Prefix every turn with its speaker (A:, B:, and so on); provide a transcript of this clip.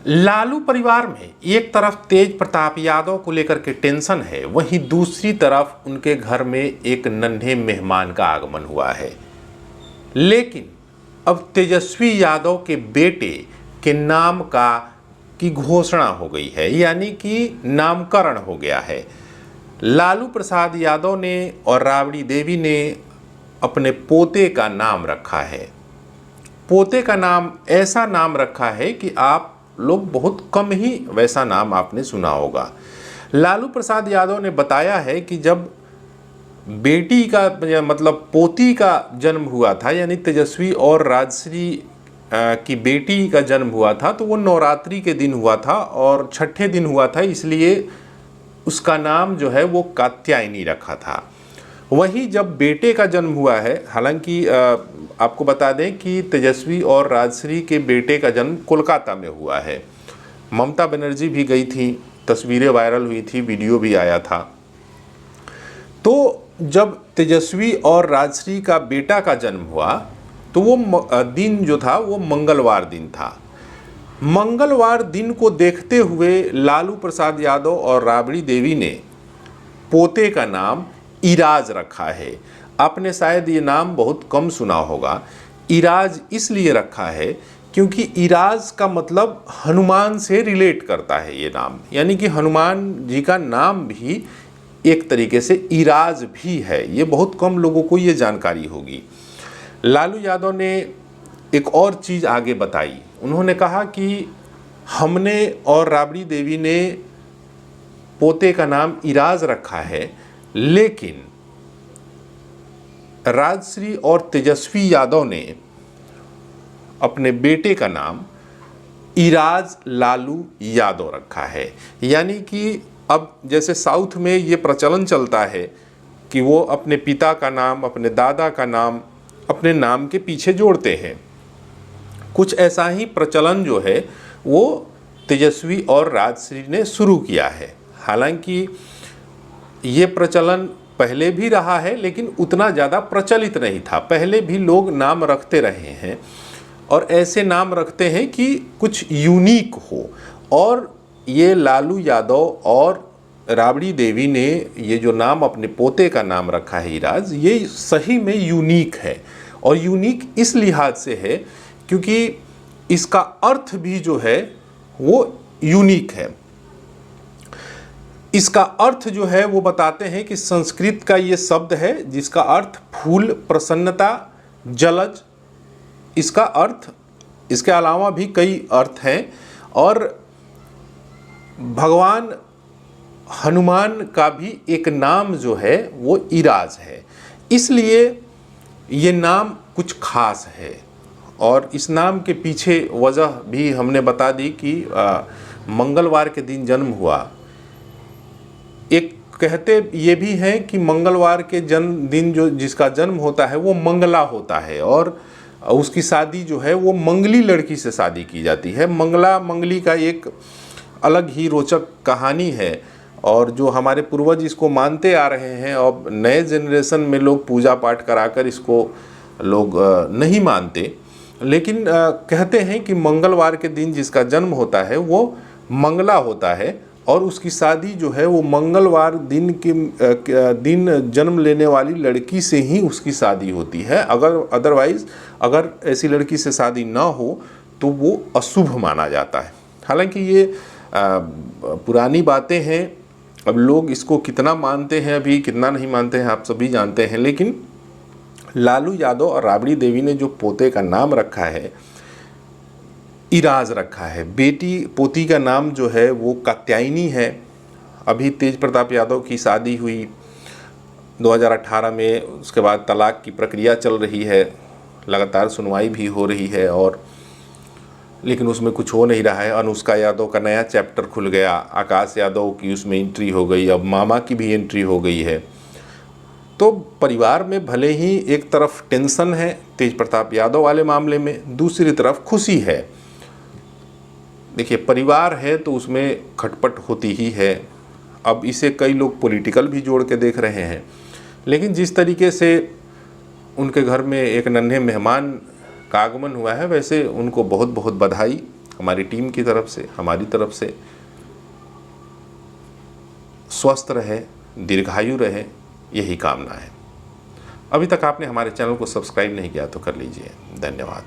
A: लालू परिवार में एक तरफ तेज प्रताप यादव को लेकर के टेंशन है, वहीं दूसरी तरफ उनके घर में एक नन्हे मेहमान का आगमन हुआ है। लेकिन अब तेजस्वी यादव के बेटे के नाम की घोषणा हो गई है, यानी कि नामकरण हो गया है। लालू प्रसाद यादव ने और राबड़ी देवी ने अपने पोते का नाम रखा है। पोते का नाम ऐसा नाम रखा है कि आप लोग बहुत कम ही वैसा नाम आपने सुना होगा। लालू प्रसाद यादव ने बताया है कि जब बेटी का मतलब पोती का जन्म हुआ था, यानी तेजस्वी और राजश्री की बेटी का जन्म हुआ था, तो वो नवरात्रि के दिन हुआ था और छठे दिन हुआ था, इसलिए उसका नाम जो है वो कात्यायनी रखा था। वहीं जब बेटे का जन्म हुआ है, हालांकि आपको बता दें कि तेजस्वी और राजश्री के बेटे का जन्म कोलकाता में हुआ है। ममता बनर्जी भी गई थी, तस्वीरें वायरल हुई थी, वीडियो भी आया था। तो जब तेजस्वी और राजश्री का बेटा का जन्म हुआ तो वो दिन जो था वो मंगलवार दिन था। मंगलवार दिन को देखते हुए लालू प्रसाद यादव और राबड़ी देवी ने पोते का नाम इराज रखा है। आपने शायद ये नाम बहुत कम सुना होगा। इराज इसलिए रखा है क्योंकि इराज का मतलब हनुमान से रिलेट करता है ये नाम, यानी कि हनुमान जी का नाम भी एक तरीके से इराज भी है। ये बहुत कम लोगों को ये जानकारी होगी। लालू यादव ने एक और चीज़ आगे बताई। उन्होंने कहा कि हमने और राबड़ी देवी ने पोते का नाम इराज रखा है, लेकिन राजश्री और तेजस्वी यादव ने अपने बेटे का नाम इराज लालू यादव रखा है। यानी कि अब जैसे साउथ में ये प्रचलन चलता है कि वो अपने पिता का नाम, अपने दादा का नाम अपने नाम के पीछे जोड़ते हैं, कुछ ऐसा ही प्रचलन जो है वो तेजस्वी और राजश्री ने शुरू किया है। हालांकि ये प्रचलन पहले भी रहा है, लेकिन उतना ज़्यादा प्रचलित नहीं था। पहले भी लोग नाम रखते रहे हैं और ऐसे नाम रखते हैं कि कुछ यूनिक हो, और ये लालू यादव और राबड़ी देवी ने ये जो नाम अपने पोते का नाम रखा है इराज, ये सही में यूनिक है। और यूनिक इस लिहाज से है क्योंकि इसका अर्थ भी जो है वो यूनिक है। इसका अर्थ जो है वो बताते हैं कि संस्कृत का ये शब्द है जिसका अर्थ फूल, प्रसन्नता, जलज। इसका अर्थ, इसके अलावा भी कई अर्थ हैं। और भगवान हनुमान का भी एक नाम जो है वो इराज है, इसलिए ये नाम कुछ खास है। और इस नाम के पीछे वजह भी हमने बता दी कि मंगलवार के दिन जन्म हुआ। एक कहते ये भी हैं कि मंगलवार के जन्म दिन जो जिसका जन्म होता है वो मंगला होता है, और उसकी शादी जो है वो मंगली लड़की से शादी की जाती है। मंगला मंगली का एक अलग ही रोचक कहानी है, और जो हमारे पूर्वज इसको मानते आ रहे हैं, और नए जनरेशन में लोग पूजा पाठ कराकर इसको लोग नहीं मानते। लेकिन कहते हैं कि मंगलवार के दिन जिसका जन्म होता है वो मंगला होता है, और उसकी शादी जो है वो मंगलवार दिन के दिन जन्म लेने वाली लड़की से ही उसकी शादी होती है। अदरवाइज़ अगर ऐसी लड़की से शादी ना हो तो वो अशुभ माना जाता है। हालांकि ये पुरानी बातें हैं, अब लोग इसको कितना मानते हैं, अभी कितना नहीं मानते हैं, आप सभी जानते हैं। लेकिन लालू यादव और राबड़ी देवी ने जो पोते का नाम रखा है इराज रखा है। पोती का नाम जो है वो कात्यायनी है। अभी तेज प्रताप यादव की शादी हुई 2018 में, उसके बाद तलाक की प्रक्रिया चल रही है, लगातार सुनवाई भी हो रही है, और लेकिन उसमें कुछ हो नहीं रहा है। अनुष्का यादव का नया चैप्टर खुल गया, आकाश यादव की उसमें एंट्री हो गई, अब मामा की भी एंट्री हो गई है। तो परिवार में भले ही एक तरफ टेंशन है तेज प्रताप यादव वाले मामले में, दूसरी तरफ खुशी है। देखिए, परिवार है तो उसमें खटपट होती ही है। अब इसे कई लोग पॉलिटिकल भी जोड़ के देख रहे हैं, लेकिन जिस तरीके से उनके घर में एक नन्हे मेहमान का आगमन हुआ है, वैसे उनको बहुत बहुत बधाई। हमारी टीम की तरफ से, हमारी तरफ से स्वस्थ रहे, दीर्घायु रहे, यही कामना है। अभी तक आपने हमारे चैनल को सब्सक्राइब नहीं किया तो कर लीजिए। धन्यवाद।